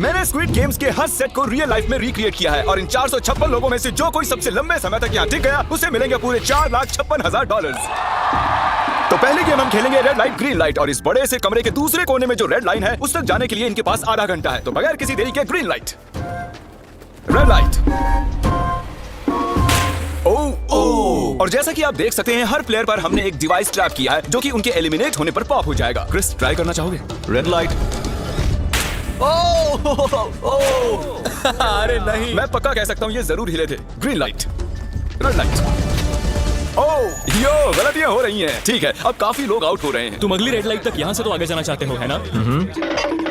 मैंने squid games के हर set को रियल लाइफ में रिक्रिएट किया है और इन 456 लोगों में से जो कोई सबसे लंबे समय तक यहाँ टिक गया उसे मिलेंगे पूरे $4,56,000। तो पहली गेम हम खेलेंगे रेड लाइट ग्रीन लाइट और इस बड़े से कमरे के दूसरे कोने में जो रेड लाइन है उस तक जाने के लिए इनके पास आधा घंटा है। तो बगैर किसी देरी के ग्रीन लाइट, रेड लाइट। और जैसा कि आप देख सकते हैं हर प्लेयर पर हमने एक डिवाइस ट्रैप किया है जो कि उनके एलिमिनेट होने पर पॉप हो जाएगा। क्रिस, ट्राई करना चाहोगे? Red light. अरे नहीं, मैं पक्का कह सकता हूँ ये जरूर हिले थे। Green light, red light. Yo, गलतियां हो रही हैं। ठीक है, अब काफी लोग आउट हो रहे हैं। तुम अगली रेड लाइट तक यहाँ से तो आगे जाना चाहते हो, है ना?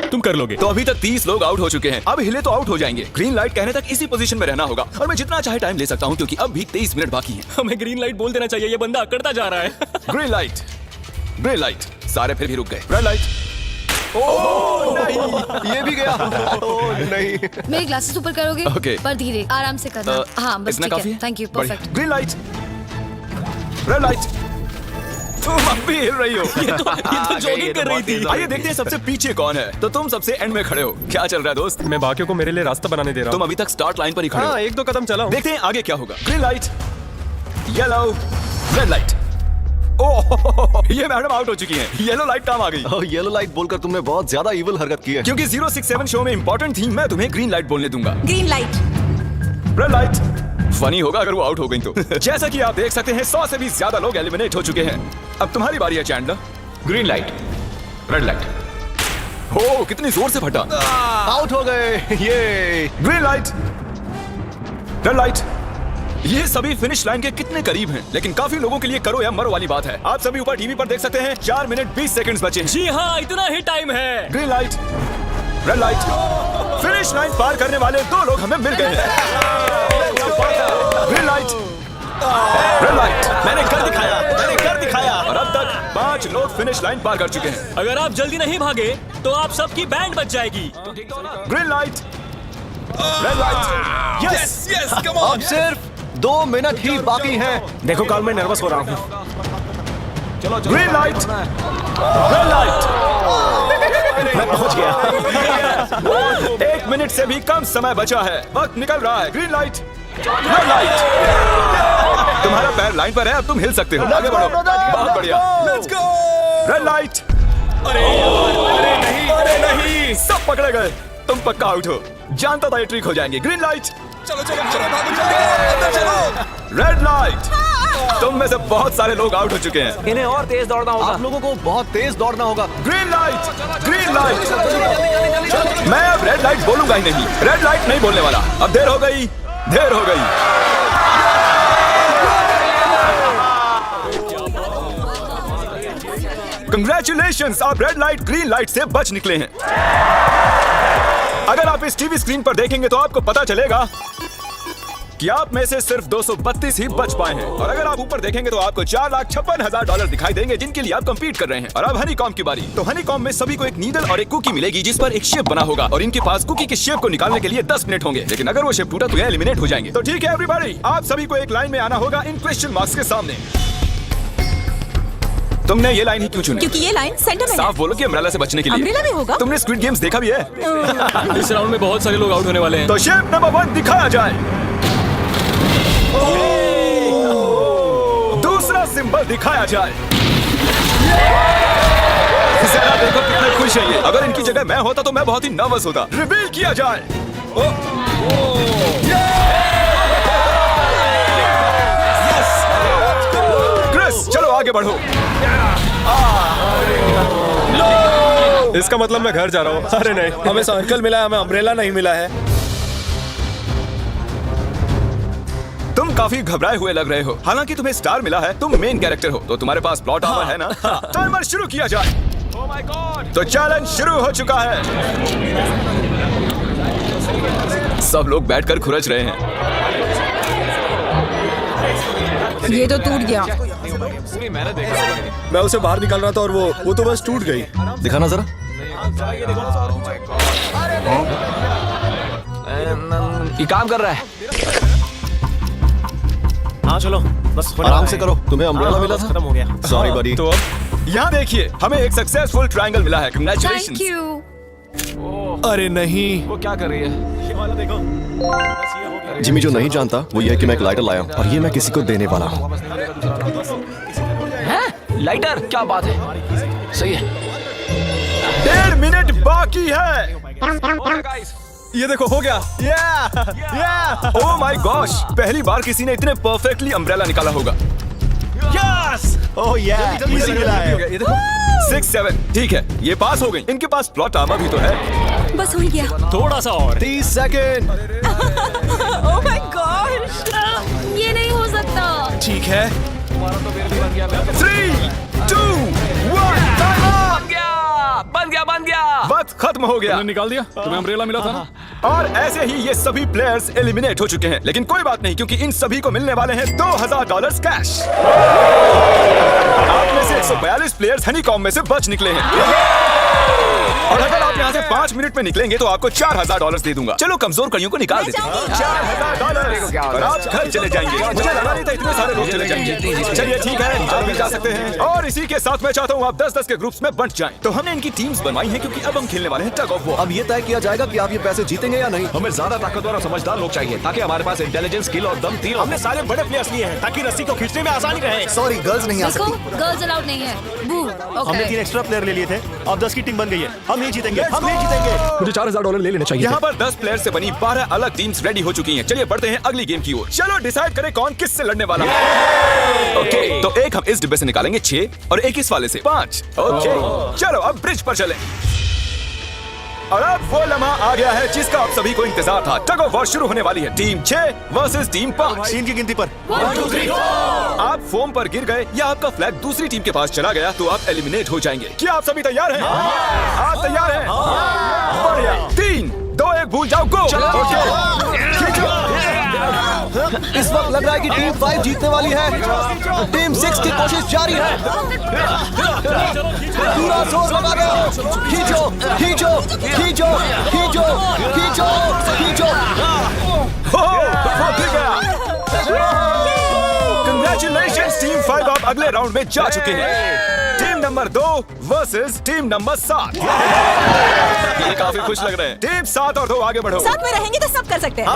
तुम कर लोगे। तो अभी तक 30 लोग आउट हो चुके हैं। अब हिले तो आउट हो जाएंगे। ग्रीन लाइट कहने तक इसी पोजीशन में रहना होगा और मैं जितना चाहे टाइम ले सकता हूँ क्योंकि अब भी 23 मिनट बाकी है। हमें ग्रीन लाइट बोल देना चाहिए, ये बंदा अकड़ता जा रहा है। Green light, green light. सारे फिर भी रुक गए। Red light. ओह नहीं, ये भी गया। ओह नहीं। मेरे ग्लासेस ऊपर करोगे? Okay. पर धीरे, आराम से करना। हाँ बस इतना ठीक काफी है। है? थैंक यू, बढ़िया। Perfect. Green light, red light. तुम अब भी हिल रही हो। ये तो जॉगिंग कर रही थी। आइए देखते हैं सबसे पीछे कौन है। तो तुम सबसे एंड में खड़े हो। क्या चल रहा है दोस्त? मैं बाकियों को मेरे लिए रास्ता बनाने दे रहा तुम हूँ। अभी तक स्टार्ट लाइन पर ही खड़े हो। हाँ, एक दो कदम चला हूँ। देखते हैं आगे क्या होगा। Green light, yellow, red light. Oh, ये मैडम आउट हो चुकी हैं। येलो लाइट काम आ गई। ओह, येलो लाइट बोलकर तुमने बहुत ज्यादा इविल हरकत की है। क्योंकि 067 शो में इंपॉर्टेंट थी, मैं तुम्हें ग्रीन लाइट बोलने दूंगा। Green light, red light. Funny होगा अगर वो आउट हो गई तो। जैसा कि आप देख सकते हैं 100 से भी ज्यादा लोग एलिमिनेट हो चुके हैं। अब तुम्हारी बारी है Chandler. Green light, red light. हो, कितनी जोर से फटा। आउट हो गए। ये ग्रीन लाइट, रेड लाइट। ये सभी फिनिश लाइन के कितने करीब हैं, लेकिन काफी लोगों के लिए करो या मरो वाली बात है। आप सभी ऊपर टीवी पर देख सकते हैं 4 मिनट 20 सेकंड्स बचे हैं। जी हाँ, इतना ही टाइम है। Green light, red light. Finish line पार करने वाले 2 लोग हमें मिल गए हैं। Green light, red light. मैंने कर दिखाया, मैंने कर दिखाया। और अब तक 5 लोग फिनिश लाइन पार कर चुके हैं। अगर आप जल्दी नहीं भागे तो आप सबकी बैंड बच जाएगी। Green light, red light. Yes yes, come अब सिर्फ 2 मिनट ही बाकी हैं। देखो काल, मैं नर्वस हो रहा हूँ। Green light, red light. मैं पहुंच गया। 1 मिनट से भी कम समय बचा है। वक्त निकल रहा है। Green light, red light. तुम्हारा पैर लाइन पर है, अब तुम हिल सकते हो। आगे बढ़ो। बहुत बढ़िया। Let's go. Red light. अरे नहीं, अरे नहीं। सब पकड़े गए। तुम पक्का आउट हो। जानता था ये ट्रिक हो जाएंगे। Green light. चलो चलो चलो, भागो, अंदर चलो। Red light. तुम में से बहुत सारे लोग आउट हो चुके हैं। इन्हें और तेज दौड़ना होगा। आप लोगों को बहुत तेज दौड़ना होगा। Green light, green light. मैं अब रेड लाइट बोलूंगा ही नहीं। रेड लाइट नहीं बोलने वाला। अब देर हो गई, देर हो गई। कंग्रेचुलेशंस, आप रेड लाइट ग्रीन लाइट से बच निकले हैं। अगर आप इस टीवी स्क्रीन पर देखेंगे तो आपको पता चलेगा कि आप में से सिर्फ 232 ही बच पाए हैं। और अगर आप ऊपर देखेंगे तो आपको $4,56,000 दिखाई देंगे जिनके लिए आप कंपीट कर रहे हैं। और अब हनीकॉम्ब की बारी। तो हनीकॉम्ब में सभी को एक नीडल और एक कुकी मिलेगी जिस पर एक शेप बना होगा और इनके पास कुकी के शेप को निकालने के लिए 10 मिनट होंगे। लेकिन अगर वो शेप टूटा तो ये एलिमिनेट हो जाएंगे। तो ठीक है एवरीबॉडी, आप सभी को एक लाइन में आना होगा इन क्वेश्चन मार्क्स के सामने। तुमने ये लाइन ही क्यों चुनी? क्योंकि ये लाइन सेंटर में है। साफ बोलो कि अम्ब्रेला से बचने के लिए। अम्ब्रेला भी होगा? तुमने स्क्विड गेम्स देखा भी है? इस राउंड में बहुत सारे लोग आउट होने वाले हैं। तो शेप नंबर 1 दिखाया जाए। दूसरा सिंबल दिखाया जाए। जरा देखो कितने खुश है ये। अगर इनकी जगह मैं होता तो मैं बहुत ही नर्वस होता। रिवील किया जाए। क्रिस, चलो आगे बढ़ो। इसका मतलब मैं घर जा रहा हूँ। अरे नहीं, हमें सर्कल मिला है, हमें अम्ब्रेला नहीं मिला है। तुम काफी घबराए हुए लग रहे हो। हालांकि तुम्हें स्टार मिला है, तुम मेन कैरेक्टर हो, तो तुम्हारे पास प्लॉट आवर है ना? टाइमर शुरू किया जाए। तो चैलेंज शुरू हो चुका है। सब लोग बैठकर खुरच रहे हैं। ये तो टूट गया। मैं उसे बाहर निकाल रहा था और वो तो बस टूट गई। दिखाना जरा। ये काम कर रहा है। हाँ चलो, बस आराम से करो। तुम्हें अम्ब्रेला मिला था? खत्म हो गया। सॉरी बडी। तो अब यहाँ देखिए, हमें एक सक्सेसफुल ट्रायंगल मिला है। कंग्रेचुलेशंस। Thank you. अरे नहीं। वो क्या कर रही है? जिमी जो नहीं जानता वो ये है कि मैं एक लाइटर लाया हूँ और ये मैं किसी को देने वाला हूँ। लाइटर, क्या बात है, सही है। 1.5 मिनट बाकी है। ये देखो हो गया। ओह माय गॉश, पहली बार किसी ने इतने परफेक्टली अम्ब्रेला निकाला होगा। ओह yeah, easy मिला है। ये देखो 6-7, ठीक है, ये पास हो गई। इनके पास प्लॉट आर्मर भी तो है। बस हो गया। थोड़ा सा और। 30 सेकेंड। ओह माय गॉड, ये नहीं हो सकता। ठीक है। 3, 2, 1, बन गया। वक्त खत्म हो गया। निकाल दिया। तुम्हें अम्ब्रेला मिला था ना? और ऐसे ही ये सभी प्लेयर्स एलिमिनेट हो चुके हैं, लेकिन कोई बात नहीं क्योंकि इन सभी को मिलने वाले हैं $2000 कैश। आप में से 142 प्लेयर्स हनीकॉम्ब में से बच निकले हैं। और अगर आप यहाँ से 5 मिनट में निकलेंगे तो आपको $4000 दे दूंगा। चलो कमजोर कड़ियों को निकाल देते हैं। $4000 और आप घर चले जाएंगे। मुझे लगा नहीं था इतने सारे लोग चले जाएंगे। चलिए ठीक है, आप भी जा सकते हैं। और इसी के साथ मैं चाहता हूँ आप 10-10 के ग्रुप्स में बंट जाएं। तो हमने इनकी टीम्स बनवाई हैं क्योंकि अब हम खेलने वाले हैं टग ऑफ वॉर। अब ये तय किया जाएगा कि आप ये पैसे जीतेंगे या नहीं। हमें ज्यादा ताकतवर और समझदार लोग चाहिए ताकि हमारे पास इंटेलिजेंस, स्किल और दम तीनों। हमने सारे बड़े प्लेयर्स लिए हैं ताकि रस्सी को खींचने में आसानी रहे। सॉरी गर्ल्स नहीं आ देखो, सकती। गर्ल्स अलाउड नहीं है। बू, हमने 3 ओके। एक्स्ट्रा प्लेयर ले लिए थे, अब 10 की टीम बन गई है। हम नहीं जीतेंगे, हम नहीं जीतेंगे। मुझे $4000 ले लेने चाहिए। यहाँ पर 10 प्लेयर से बनी 12 अलग टीम्स रेडी हो चुकी हैं। चलिए बढ़ते हैं अगली गेम की ओर। चलो डिसाइड करें कौन किससे लड़ने वाला है। ओके, तो एक हम इस डिब्बे से निकालेंगे 6 और एक इस वाले से 5। ओके, चलो अब ब्रिज पर चलें। और अब वो लम्हा आ गया है जिसका आप सभी को इंतजार था। टग ऑफ वॉर शुरू होने वाली है। Team 6 versus team 5। 3 की गिनती पर 1, 2, 3, आप फोम पर गिर गए या आपका फ्लैग दूसरी टीम के पास चला गया तो आप एलिमिनेट हो जाएंगे। क्या आप सभी तैयार हैं? आप तैयार हैं? बढ़िया। 3, 2, 1 भूल जाओ, गो। इस वक्त लग रहा है कि टीम 5 जीतने वाली है। टीम 6 की कोशिश जारी है। पूरा जोर लगा दो। खींचो, खींचो, खींचो, खींचो, खींचो, खींचो। Congratulations, टीम 5 आप अगले राउंड में जा चुके हैं। Team number 2 versus team number 7। ये काफी खुश लग रहे हैं। टीम 7 और 2 आगे बढ़ो। साथ में रहेंगे तो सब कर सकते हैं।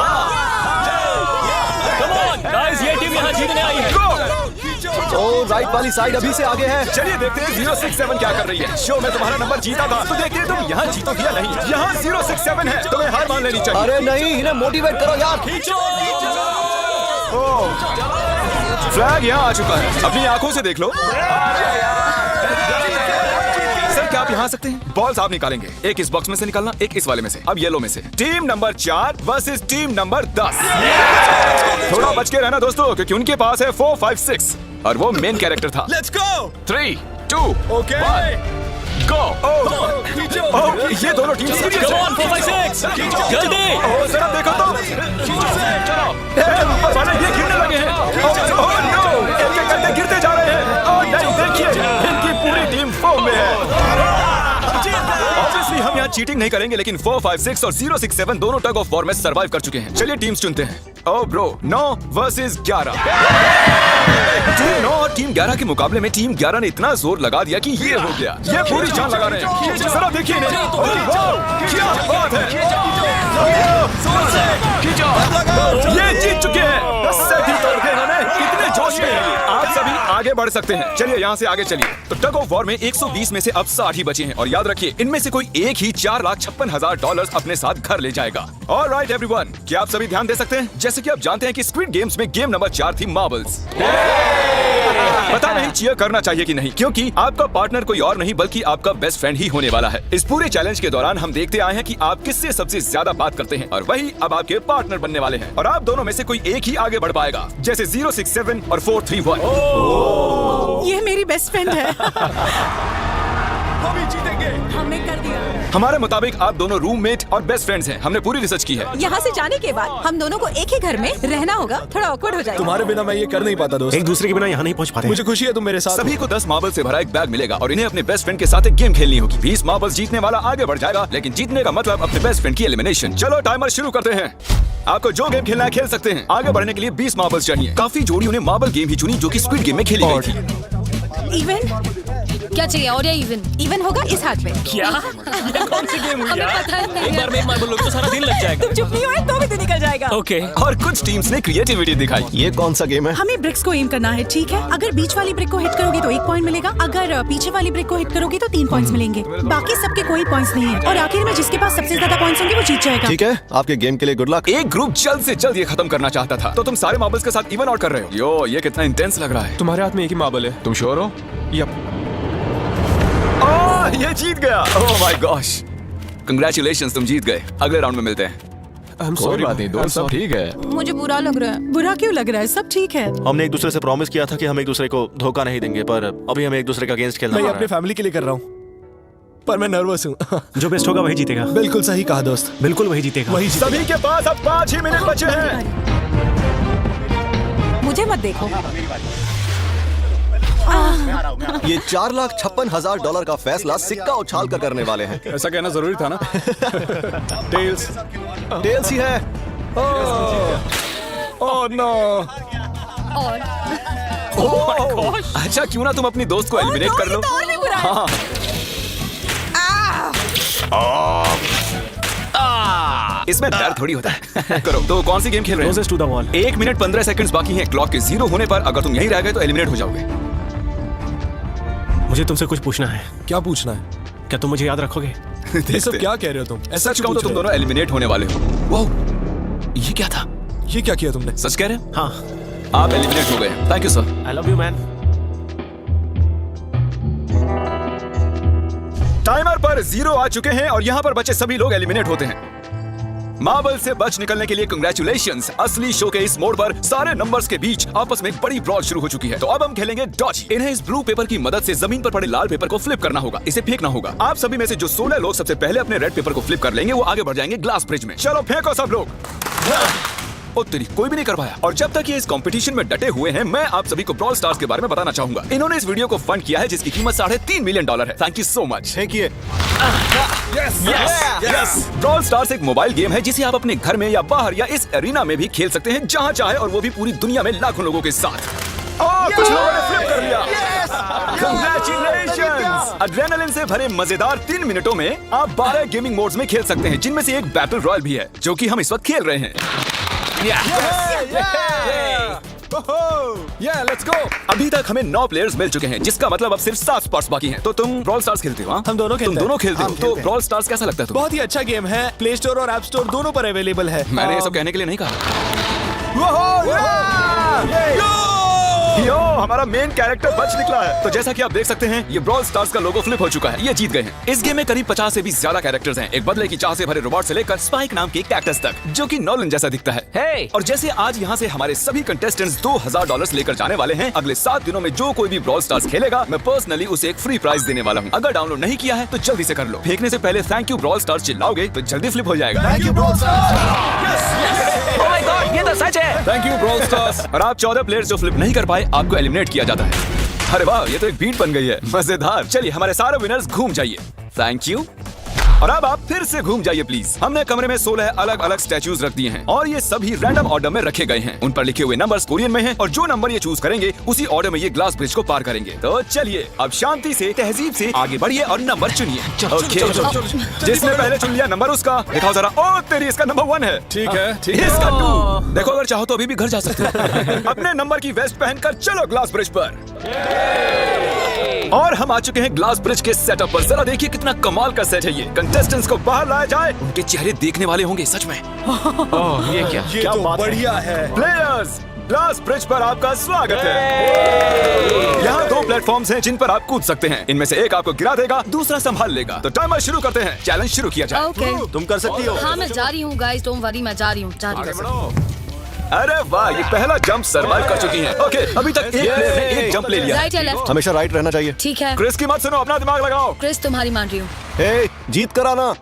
कम ऑन गाइस, ये टीम यहाँ जीतने आई है। ओ राइट वाली साइड अभी से आगे है। चलिए देखते हैं 067 क्या कर रही है। शो में तुम्हारा नंबर जीता था तो देखते हैं तुम यहाँ जीतोगे या नहीं। यहाँ 067 है, तुम्हें हार मान लेनी चाहिए। अरे नहीं, इन्हें मोटिवेट करो यार। फ्लैग यहाँ आ चुका है, अपनी आंखों से देख लो। सर क्या आप यहाँ आ सकते हैं? बॉल्स आप निकालेंगे, एक इस बॉक्स में से निकालना, एक इस वाले में से, अब येलो में से। Team number 4 versus team number 10। थोड़ा बच के रहना दोस्तों क्योंकि उनके पास है 4, 5, 6 और वो मेन कैरेक्टर था। Let's go. 3, 2, ओके। 1 गो। ये दोनों टीम सीरियस कम है। ऑन 4, 5, 6 जल्दी। जरा देखो तो। ऊपर वाले ये गिरने लगे हैं। एक-एक करके गिरते जा रहे हैं। नहीं देखिए, इनकी पूरी टीम फॉर्म में है। ऑब्वियसली हम यहाँ चीटिंग नहीं करेंगे, लेकिन 4, 5, 6 और 067 दोनों टग ऑफ वॉर में सर्वाइव कर चुके हैं। चलिए टीम्स चुनते हैं। Oh bro, 9 versus 11। टीम 9 और टीम 11 के मुकाबले में टीम 11 ने इतना जोर लगा दिया कि ये हो गया। ये पूरी जान लगा रहे हैं। जरा देखिए इन्हें। क्या बात है। ये जीत चुके हैं। सभी तोड़ के इन्होंने कितने जोश में हैं। आप सभी आगे बढ़ सकते हैं। चलिए यहाँ से आगे चलिए। तो टग ऑफ वॉर में 120 में से अब 60 ही बचे हैं और याद रखिए इनमें से कोई एक ही $4,56,000 अपने साथ घर ले जाएगा। ऑलराइट एवरीवन, क्या आप सभी ध्यान दे सकते हैं? जैसे कि आप जानते हैं कि स्क्विड गेम्स में गेम नंबर 4 थी मार्बल्स। पता नहीं चीयर करना चाहिए कि नहीं, क्योंकि आपका पार्टनर कोई और नहीं बल्कि आपका बेस्ट फ्रेंड ही होने वाला है। इस पूरे चैलेंज के दौरान हम देखते आए हैं कि आप किससे सबसे ज्यादा बात करते हैं और वही अब आपके पार्टनर बनने वाले हैं। और आप दोनों में से कोई एक ही आगे बढ़ पाएगा, जैसे 067 और 431। ये मेरी बेस्ट फ्रेंड है। हम ही जीतेंगे। हमने कर दिया। हमारे मुताबिक आप दोनों रूममेट और बेस्ट फ्रेंड्स हैं। हमने पूरी रिसर्च की है। यहाँ से जाने के बाद हम दोनों को एक ही घर में रहना होगा। थोड़ा ऑकवर्ड हो जाएगा। तुम्हारे बिना मैं ये कर नहीं पाता दोस्त। एक दूसरे के बिना यहाँ नहीं पहुँच पाते। मुझे खुशी है तुम मेरे साथ। सभी को 10 मार्बल से भरा एक बैग मिलेगा और इन्हें अपने बेस्ट फ्रेंड के साथ एक गेम खेलनी होगी। 20 मार्बल्स जीतने वाला आगे बढ़ जाएगा, लेकिन जीतने का मतलब अपने बेस्ट फ्रेंड की एलिमिनेशन। चलो टाइमर शुरू करते हैं। आपको जो गेम खेलना है खेल सकते हैं। आगे बढ़ने के लिए 20 मार्बल्स चाहिए। काफी जोड़ियों ने मार्बल गेम ही चुनी जो कि स्क्विड गेम में खेली गई थी। इवन क्या चाहिए, और या इवन? इवन होगा इस हाथ में। क्या ये कौन सी गेम हुई हमें यार? पता नहीं एक है। बार में एक मार बोलोगे तो सारा दिन लग जाएगा। तुम चुप नहीं हुए तो भी तो निकल जाएगा। ओके और कुछ टीम्स ने क्रिएटिविटी दिखाई। ये कौन सा गेम है? हमें ब्रिक्स को एम करना है, ठीक है? अगर बीच वाली ब्रिक को हिट करोगे तो 1 पॉइंट मिलेगा, अगर पीछे वाली ब्रिक को हिट करोगे तो 3 पॉइंट्स मिलेंगे। बाकी सबके कोई पॉइंट्स नहीं है और आखिर में जिसके पास सबसे ज्यादा पॉइंट्स होंगे वो जीत जाएगा। ठीक है, आपके गेम के लिए गुड लक। एक ग्रुप जल्द से जल्द ये खत्म करना चाहता था, तो तुम सारे मार्बल्स के साथ इवन आउट कर रहे हो। यो, ये कितना इंटेंस लग रहा है। तुम्हारे हाथ में एक ही मार्बल है। तुम श्योर हो? यप। ओह, ये जीत गया। ओह माय गॉश, कंग्रेचुलेशंस, तुम जीत गए। अगले राउंड में मिलते हैं। कोई बात नहीं दोस्त, सब ठीक है। मुझे बुरा लग रहा है। बुरा क्यों लग रहा है? सब ठीक है। हमने एक दूसरे से प्रॉमिस किया था कि हम एक दूसरे को धोखा नहीं देंगे, पर अभी हमें एक दूसरे का अगेंस्ट खेलना मैं ये पड़ रहा अपने फैमिली के लिए कर रहा हूँ, पर मैं नर्वस हूँ। जो बेस्ट होगा वही जीतेगा। बिल्कुल सही कहा दोस्त, बिल्कुल वही जीतेगा। वही जीतेगा। सभी के पास अब 5 ही मिनट बचे हैं। मुझे मत देखो। ये $4,56,000 का फैसला सिक्का उछाल कर करने वाले हैं। ऐसा कहना जरूरी था ना? टेल्स। टेल्स ही है। Oh no. और अच्छा, क्यों ना तुम अपनी दोस्त को एलिमिनेट कर लो। और भी बुरा है। हाँ। इसमें डर थोड़ी होता है। करो, तो कौन सी गेम खेल रहे हो? Closest to the wall। 1 minute 15 seconds बाकी हैं। क्लॉक के 0 होने पर अगर तुम यहीं रह गए तो एलिमिनेट हो जाओगे। मुझे तुमसे कुछ पूछना है। क्या पूछना है? क्या तुम मुझे याद रखोगे? ये सब क्या कह रहे हो तुम? ऐसा सच क्यों कहूं तो पूछ तुम रहे दोनों एलिमिनेट होने वाले हो। वाह, ये क्या था? हो? ये क्या किया तुमने? सच कह रहे हैं? हाँ, आप एलिमिनेट हो गए। Thank you sir. I love you man. Timer पर 0 आ चुके हैं और यहाँ पर बचे सभी लोग एलिमिनेट होते हैं। मार्बल से बच निकलने के लिए कंग्रेचुलेशंस। असली शो के इस मोड़ पर सारे नंबर्स के बीच आपस में एक बड़ी ब्रॉड शुरू हो चुकी है। तो अब हम खेलेंगे डॉज। इन्हें इस ब्लू पेपर की मदद से जमीन पर पड़े लाल पेपर को फ्लिप करना होगा, इसे फेंकना होगा। आप सभी में से जो 16 लोग सबसे पहले अपने रेड पेपर को फ्लिप कर लेंगे वो आगे बढ़ जाएंगे ग्लास ब्रिज में। चलो फेंको सब लोग। ओ तेरी, कोई भी नहीं कर पाया। और जब तक ये इस कंपटीशन में डटे हुए हैं, मैं आप सभी को ब्रॉल स्टार्स के बारे में बताना चाहूंगा। इन्होंने इस वीडियो को फंड किया है जिसकी कीमत $3.5 मिलियन है। Thank you so much. Thank you. Brawl stars एक मोबाइल गेम है जिसे आप अपने घर में या बाहर या इस एरिना में भी खेल सकते हैं, जहां चाहे, और वो भी पूरी दुनिया में लाखों लोगों के साथ। कुछ लोगों ने फ्लिप कर लिया। Congratulations! एड्रेनालिन से भरे मजेदार 3 मिनटों में आप 12 गेमिंग मोड्स में खेल सकते हैं, जिनमें से एक बैटल रॉयल भी है, जो कि हम इस वक्त खेल रहे हैं। Let's go. अभी तक हमें 9 प्लेयर्स मिल चुके हैं, जिसका मतलब अब सिर्फ 7 स्पॉट्स बाकी हैं। तो तुम ब्रॉल स्टार्स खेलते हो? हाँ? हम दोनों खेलते हैं। तुम दोनों खेलते हो? हम तो खेलते हैं। ब्रॉल स्टार्स कैसा लगता है तुम्हें? बहुत ही अच्छा गेम है। प्ले स्टोर और ऐप स्टोर दोनों पर अवेलेबल है। मैंने ये सब कहने के लिए नहीं कहा। यो, हमारा मेन कैरेक्टर बच निकला है। तो जैसा कि आप देख सकते हैं, ये ब्रॉल स्टार्स का लोगो फ्लिप हो चुका है। ये जीत गए हैं। इस गेम में करीब 50 से भी ज्यादा कैरेक्टर्स हैं। एक बदले की चाह से भरे रोबोट से लेकर स्पाइक नाम के कैक्टस तक, जो कि नॉलन जैसा दिखता है। Hey! और जैसे आज यहाँ से हमारे सभी कंटेस्टेंट्स $2,000 लेकर जाने वाले हैं, अगले 7 दिनों में जो कोई भी ब्रॉल स्टार्स खेलेगा, मैं पर्सनली उसे एक फ्री प्राइज देने वाला हूँ। अगर डाउनलोड नहीं किया है तो जल्दी से कर लो। फेंकने से पहले थैंक यू ब्रॉल स्टार्स चिल्लाओगे तो जल्दी फ्लिप हो जाएगा। Thank you bro. Oh my God, ये तो सच है। Thank you brawl stars. और आप 14 प्लेयर्स जो फ्लिप नहीं कर पाए, आपको एलिमिनेट किया जाता है। अरे वाह, ये तो एक बीट बन गई है। मजेदार। चलिए, हमारे सारे विनर्स घूम जाइए। Thank you. और अब आप फिर से घूम जाइए प्लीज। हमने कमरे में 16 अलग अलग स्टैचूज रख दिए हैं और ये सभी रैंडम ऑर्डर में रखे गए हैं। उन पर लिखे हुए नंबर्स कोरियन में हैं और जो नंबर ये चूज करेंगे उसी ऑर्डर में ये ग्लास ब्रिज को पार करेंगे। तो चलिए, अब शांति से, तहजीब से आगे बढ़िए और नंबर चुनिए। ओके, जिसने पहले चुन लिया नंबर उसका दिखाओ जरा। ओ तेरी, इसका नंबर 1 है। ठीक है, ठीक है। इसका 2। देखो, अगर चाहो तो अभी भी घर जा सकते हो। अपने नंबर की वेस्ट पहनकर चलो ग्लास ब्रिज पर। और हम आ चुके हैं ग्लास ब्रिज के सेटअप पर। जरा देखिए कितना कमाल का सेट है ये। कंटेस्टेंट्स को बाहर लाया जाए, उनके चेहरे देखने वाले होंगे सच में। ओह, ये क्या? ये तो बढ़िया है। प्लेयर्स, ग्लास ब्रिज पर आपका स्वागत है। यहाँ 2 प्लेटफॉर्म्स हैं जिन पर आप कूद सकते हैं। इनमें से एक आपको गिरा देगा, दूसरा संभाल लेगा। तो टाइमर शुरू करते हैं। चैलेंज शुरू किया जाए। ओके, तुम कर सकती हो। हाँ मैं जा रही हूँ गाइस, डोंट वरी, मैं जा रही हूँ। अरे वाह, ये पहला जंप सरवाइव कर चुकी हैं। ओके, अभी तक एक प्लेयर ने एक जंप ले लिया। राइट या लेफ्ट? हमेशा राइट रहना चाहिए। ठीक है क्रिस की मत सुनो, अपना दिमाग लगाओ। क्रिस, तुम्हारी मान रही हूँ। हे, जीत कर आना।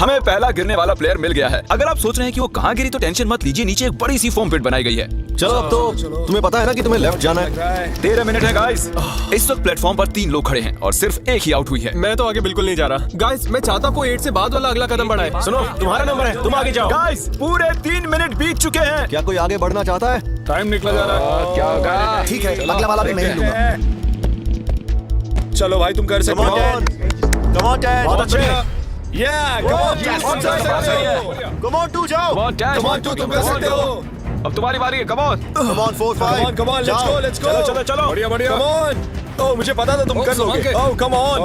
हमें पहला गिरने वाला प्लेयर मिल गया है। अगर आप सोच रहे हैं कि वो कहाँ गिरी तो टेंशन मत लीजिए, नीचे एक बड़ी सी फोम पिट बनाई गई है। चलो, अब तो तुम्हें पता है ना कि तुम्हें लेफ्ट जाना है। 13 मिनट है गाइस। इस वक्त प्लेटफॉर्म पर 3 लोग खड़े हैं और सिर्फ एक ही आउट हुई है। मैं तो आगे बिल्कुल नहीं जा रहा। गाइस, मैं चाहता हूँ कोई 8 से बाद वाला अगला कदम बढ़ाए। सुनो, तुम्हारा नंबर है, तुम आगे जाओ। गाइस, पूरे 3 मिनट बीत चुके हैं। क्या कोई आगे बढ़ना चाहता है? टाइम निकला जा रहा है। क्या होगा? ठीक है, अगला वाला भी नहीं लूंगा। चलो भाई तुम कर सकते हो। Come on, 10. बहुत अच्छे। Come on, 2 जाओ. Come on, 2 तुम कर सकते हो। अब तुम्हारी बारी है, come on. Come on, 4, 5. Come on, let's go, let's go. चलो चलो बढ़िया बढ़िया। Come on. ओह मुझे पता था तुम कर लोगे। ओह come on.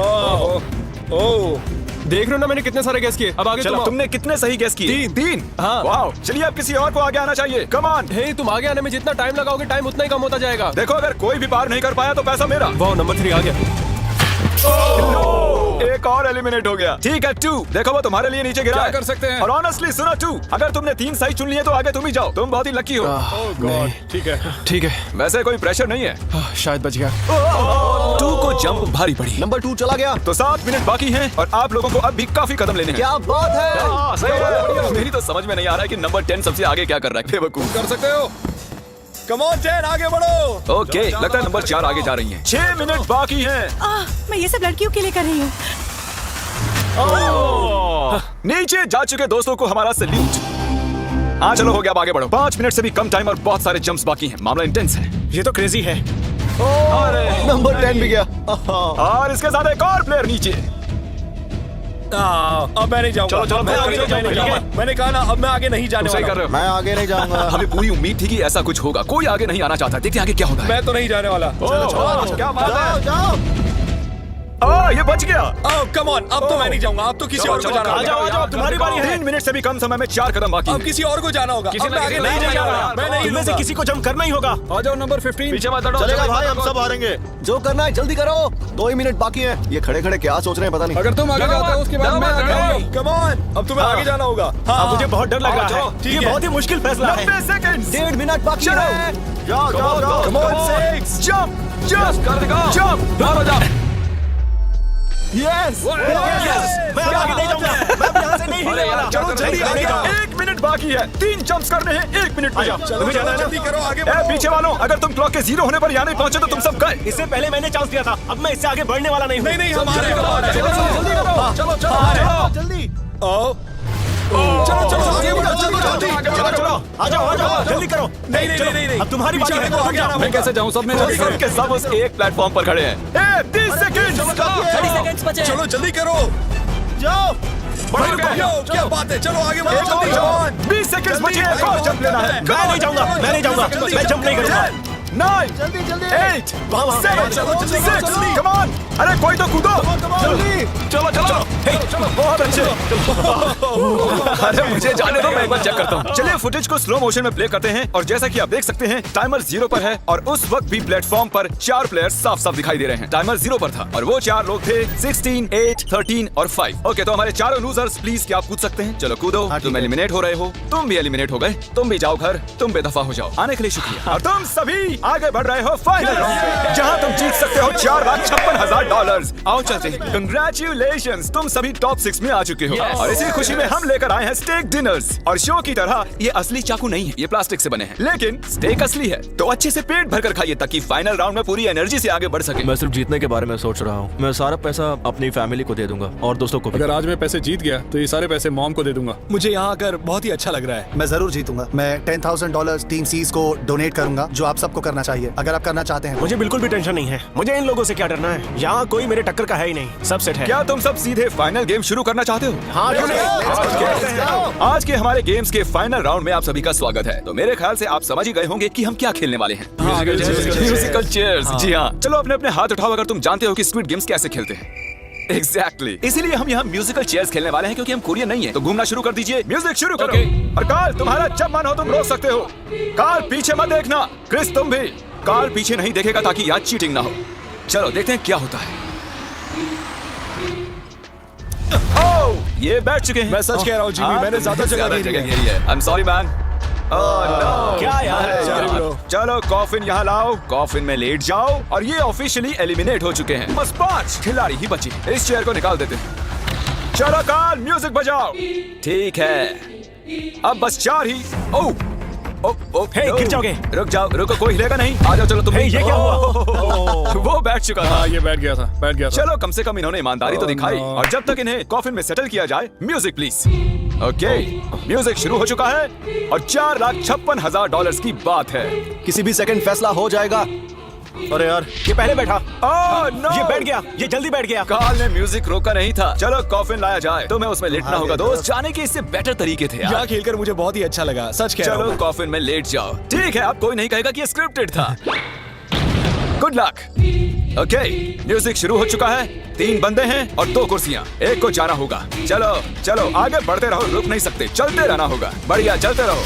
ओह देख रहे हो ना मैंने कितने सारे गैस किए। अब आगे चलो तुम तुमने कितने सही गेस किए? 3। हाँ। वाओ, चलिए अब किसी और को आगे आना चाहिए। Come on. हे तुम आगे आने में जितना टाइम लगाओगे टाइम उतना ही कम होता जाएगा। देखो अगर कोई भी पार नहीं कर पाया तो पैसा मेरा। वाह नंबर 3 आ गया। एक और एलिमिनेट हो गया। ठीक है 2, देखो वो तुम्हारे लिए नीचे गिरा क्या है। कर सकते हैं? और ऑनेस्टली सुनो 2, अगर तुमने 3 सही चुन लिए तो आगे तुम ही जाओ। तुम बहुत ही लकी हो। ठीक है वैसे कोई प्रेशर नहीं है। शायद बच गया। 2 को जंप भारी पड़ी। नंबर 2 चला गया। तो 7 मिनट बाकी हैं और आप लोगों को अब भी काफी कदम लेने हैं। क्या बात है? हाँ, सही है। मेरी तो समझ में नहीं आ रहा है कि नंबर 10 सबसे आगे क्या कर रहा है। बेवकूफ। कर सकते हो। Come on 10 आगे बढ़ो। ओके, लगता है नंबर 4 आगे जा रही हैं। 6 मिनट बाकी हैं। मैं ये सब लड़कियों के लिए कर रही हूँ। नीचे जा चुके दोस्तों को हमारा सैल्यूट। हाँ चलो हो गया, अब आगे बढ़ो। 5 मिनट से भी कम टाइम और बहुत सारे जंप्स बाकी हैं। मामला इंटेंस है। ये तो क्रेजी है। नंबर 10 भी गया। और इसके साथ एक और प्लेयर नीचे। अब मैं नहीं जाऊंगा। चलो, चलो, मैं आगे नहीं जाऊंगा। मैंने कहा ना अब मैं आगे नहीं जाने सही वाला। कर रहे हो। मैं आगे नहीं जाऊंगा। हमें पूरी उम्मीद थी कि ऐसा कुछ होगा। कोई आगे नहीं आना चाहता। देखते हैं आगे क्या होता है। मैं तो नहीं जाने वाला। क्या बात है। जाओ. ये बच गया। ओह कम ऑन, अब तो मैं नहीं जाऊंगा। अब तो किसी और को जाना होगा। आ जाओ, तुम्हारी बारी है। 3 मिनट से भी कम समय में 4 कदम बाकी अब हैं। किसी और को जाना होगा। किसी अब मैं ने आगे नहीं नहीं जाना। जाऊंगा। मैं नहीं इनमें से लूंगा। किसी को जंप करना ही होगा। आ जाओ नंबर 15। पीछे मत हटो। चलेगा भाई, हम सब हारेंगे। जो करना है जल्दी करो। 2 ही मिनट बाकी है। ये खड़े खड़े क्या सोच रहे हैं पता नहीं। अगर तुम आगे जाते हो उसके बाद मैं आगे आऊंगा। कम ऑन, अब तुम्हें आगे जाना होगा। हाँ मुझे बहुत डर लग रहा है। ठीक ये है। बहुत ही मुश्किल फैसला है। 90 सेकंड। 1.5 मिनट बाकी है। जाओ जाओ जाओ. Come on, 6. Jump. Jump. Jump. Yes. मैं अब आगे नहीं जाऊंगा। मैं अब यहाँ से नहीं हिलने वाला। चलो जल्दी आगे जाओ। 1 मिनट बाकी है। 3 जंप्स करने हैं 1 मिनट में। चलो जल्दी करो, आगे बढ़ो। पीछे वालों, अगर तुम क्लॉक के 0 होने पर यहाँ नहीं पहुंचे तो तुम सब गए। इससे पहले मैंने चांस दिया था। अब मैं इससे आगे बढ़ने वाला नहीं हूँ। नहीं नहीं, हम आ रहे हैं। जल्दी करो. चलो चलो जल्दी. चलो चलो आगे बढ़ो, जल्दी आ जाओ जल्दी करो। नहीं नहीं नहीं नहीं, अब तुम्हारी बारी है। आगे आना मैं कैसे जाऊँ? सब में सबके सब उस एक प्लेटफॉर्म पर खड़े हैं। 30 सेकंड। 30 सेकंड्स बचे। चलो जल्दी करो। जाओ. यो, क्या बात है, चलो आगे बढ़ो जल्दी। Come on. 20 सेकंड बचे हैं। एक और जंप लेना है। मैं नहीं जाऊंगा। मैं नहीं जाऊंगा। मैं जंप नहीं करूंगा। 9 जल्दी जल्दी. 8 वहाँ 7 चलो, जल्दी, 6 जल्दी. Come on. अरे कोई तो कूदो। जल्दी. चलो चलो बहुत अच्छे। अरे मुझे जाने दो, मैं एक बार चेक करता हूँ। चलिए फुटेज को स्लो मोशन में प्ले करते हैं और जैसा कि आप देख सकते हैं टाइमर 0 पर है और उस वक्त भी प्लेटफॉर्म पर 4 प्लेयर्स साफ साफ दिखाई दे रहे हैं। टाइमर 0 पर था और वो 4 लोग थे 16, 8, 13 और 5। ओके, तो हमारे चारों लूजर्स प्लीज क्या आप कूद सकते हैं? चलो कूदो। तुम एलिमिनेट हो रहे हो। तुम भी एलिमिनेट हो गए। तुम भी जाओ घर। तुम बेदफा हो जाओ। आने के लिए शुक्रिया। और तुम सभी आगे बढ़ रहे हो फाइनल राउंड पे, जहाँ तुम जीत सकते हो $4,56,000। आओ चलते हैं। कंग्रेचुलेशंस, तुम सभी टॉप 6 में आ चुके हो। और इसी खुशी में हम लेकर आए हैं स्टेक डिनर्स। और शो की तरह ये असली चाकू नहीं है, ये प्लास्टिक से बने हैं, लेकिन स्टेक असली है। तो अच्छे से पेट भरकर खाइए ताकि फाइनल राउंड में पूरी एनर्जी से आगे बढ़ सके। मैं सिर्फ जीतने के बारे में सोच रहा हूँ। मैं सारा पैसा अपनी फैमिली को दे दूंगा और दोस्तों को भी। अगर आज मैं पैसे जीत गया तो ये सारे पैसे मॉम को दे दूंगा। मुझे यहाँ आकर बहुत ही अच्छा लग रहा है। मैं जरूर जीतूंगा। मैं $10,000 टीम सीज को डोनेट करूंगा, जो आप सबको करना चाहिए अगर आप करना चाहते हैं। मुझे बिल्कुल भी टेंशन नहीं है। मुझे इन लोगों से क्या डरना है। यहाँ कोई मेरे टक्कर का है ही नहीं। सब सेट है। क्या तुम सब सीधे फाइनल गेम शुरू करना चाहते हो? हाँ क्यों नहीं? आज के हमारे गेम्स के फाइनल राउंड में आप सभी का स्वागत है। तो मेरे ख्याल से आप समझ ही गए होंगे कि हम क्या खेलने वाले हैं। Musical chairs. जी हाँ, चलो अपने अपने हाथ उठाओ अगर तुम जानते हो कि स्क्विड गेम्स कैसे खेलते हैं। Exactly. इसीलिए हम यहाँ म्यूजिकल चेयर्स खेलने वाले हैं क्योंकि हम कोरियन नहीं है। तो घूमना शुरू कर दीजिए। म्यूजिक शुरू करो। और कार्ल, तुम्हारा जब मन हो तुम रोक सकते हो। कार्ल पीछे मत देखना। क्रिस तुम भी। कार्ल पीछे नहीं देखेगा ताकि यहाँ चीटिंग ना हो। चलो देखते हैं क्या होता है। ये बैठ चुके हैं। मैं सच कह रहा हूँ जिमी, मैंने ज्यादा जगह घेरी है। I'm sorry man. क्या यार? चलो कॉफिन यहाँ लाओ। कॉफिन में लेट जाओ और ये ऑफिशियली एलिमिनेट हो चुके हैं। बस 5 खिलाड़ी ही बचे। इस चेयर को निकाल देते हैं। चलो कार्ल म्यूजिक बजाओ। ठीक है, अब बस 4 ही। हे, गिर जाओगे। रुक जाओ, रुको, कोई हिलेगा नहीं। आ जाओ चलो तुम। ये क्या हुआ? वो बैठ चुका था। ये बैठ गया था। चलो कम से कम इन्होंने ईमानदारी तो दिखाई। और जब तक इन्हें कॉफिन में सेटल किया जाए, म्यूजिक प्लीज। ओके, म्यूजिक शुरू हो चुका है और $4,56,000 की बात है। किसी भी सेकंड फैसला हो जाएगा। अरे यार, ये पहले बैठा। ओह नो, ये बैठ गया, ये जल्दी बैठ गया। कार्ल ने म्यूजिक रोका नहीं था। चलो कॉफिन लाया जाए। तुम्हें उसमें लेटना होगा दोस्त। जाने के इससे बेटर तरीके थे यार। यहाँ खेलकर मुझे बहुत ही अच्छा लगा, सच कह रहा हूँ चलो मैं। कॉफिन में लेट जाओ। ठीक है, अब कोई नहीं कहेगा कि ये स्क्रिप्टेड था। Good luck. ओके, म्यूजिक शुरू हो चुका है। 3 बंदे हैं और 2 कुर्सियां। एक को जाना होगा। चलो चलो आगे बढ़ते रहो, रुक नहीं सकते, चलते रहना होगा। बढ़िया, चलते रहो।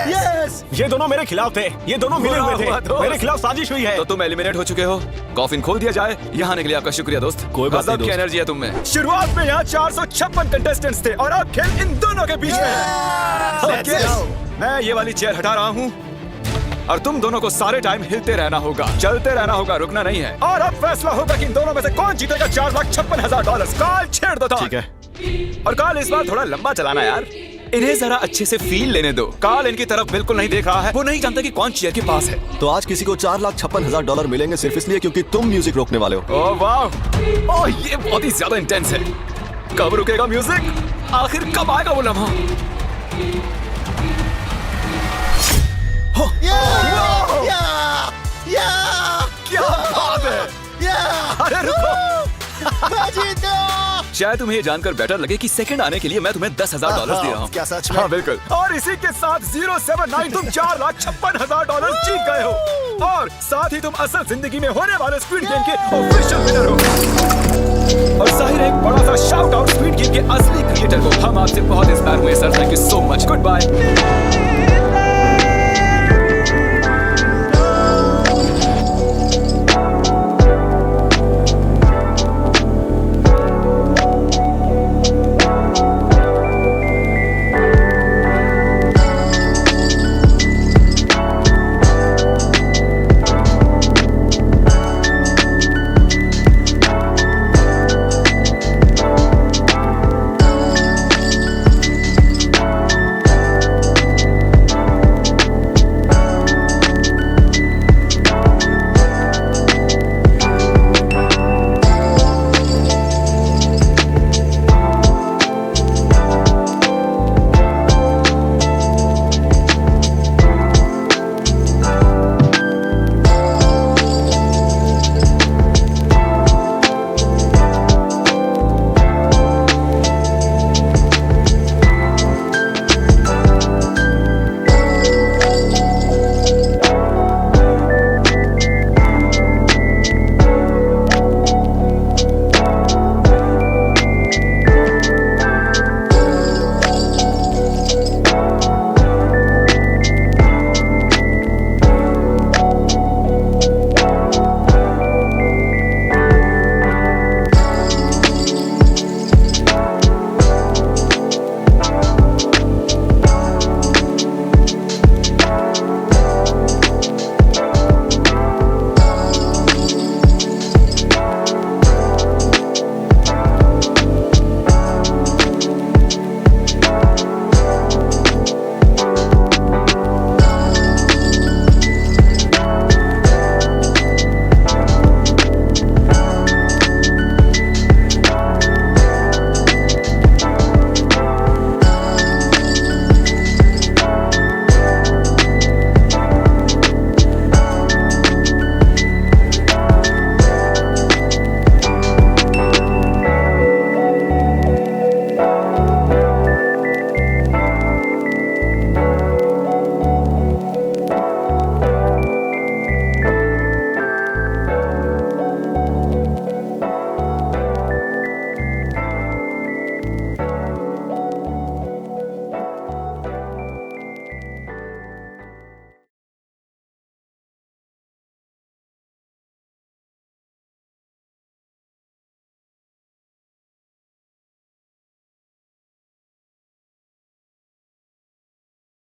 यस ये दोनों मेरे खिलाफ थे, ये दोनों मिले हुए हुआ थे, दोस्त। मेरे खिलाफ साजिश हुई है। तो तुम एलिमिनेट हो चुके हो। कॉफिन खोल दिया जाए। यहाँ आने के लिए आपका शुक्रिया दोस्त। कोई बात नहीं गजब की दोस्त। एनर्जी है तुम में। शुरुआत में यहाँ 456 कंटेस्टेंट्स थे और अब खेल इन दोनों के बीच में है। Okay, मैं ये वाली चेयर हटा रहा हूँ और तुम दोनों को सारे टाइम हिलते रहना होगा, चलते रहना होगा, रुकना नहीं है। और अब फैसला होगा कि इन दोनों में से कौन जीतेगा $4,56,000। कार्ल छेड़ दो। ठीक है। और कार्ल इस बार थोड़ा लंबा चलाना यार। इन्हें जरा अच्छे से फील लेने दो। कार्ल इनकी तरफ बिल्कुल नहीं देख रहा है। वो नहीं जानता कि कौन चेयर के पास है। तो आज किसी को $4,56,000 मिलेंगे सिर्फ इसलिए क्योंकि तुम म्यूजिक रोकने वाले हो। ओह वाह, ओह ये बहुत ही ज्यादा इंटेंस है। कब रुकेगा म्यूजिक? आखिर कब आएगा वो लम्हा? क्या बात है! अरे रुको! शायद तुम्हें ये जानकर बेटर लगे कि सेकंड आने के लिए मैं तुम्हें $10,000 दे रहा हूँ। क्या सच में? हाँ बिल्कुल। और इसी के साथ 079 तुम $4,56,000 जीत गए हो। और साथ ही तुम असल जिंदगी में होने वाले स्क्विड गेम के ऑफिशियल विनर हो। और जाहिर है एक बड़ा सा शाउट आउट स्क्विड गेम के असली क्रिएटर को। हम आपसे बहुत इंस्पायर हुए sir, thank you so much. Good bye.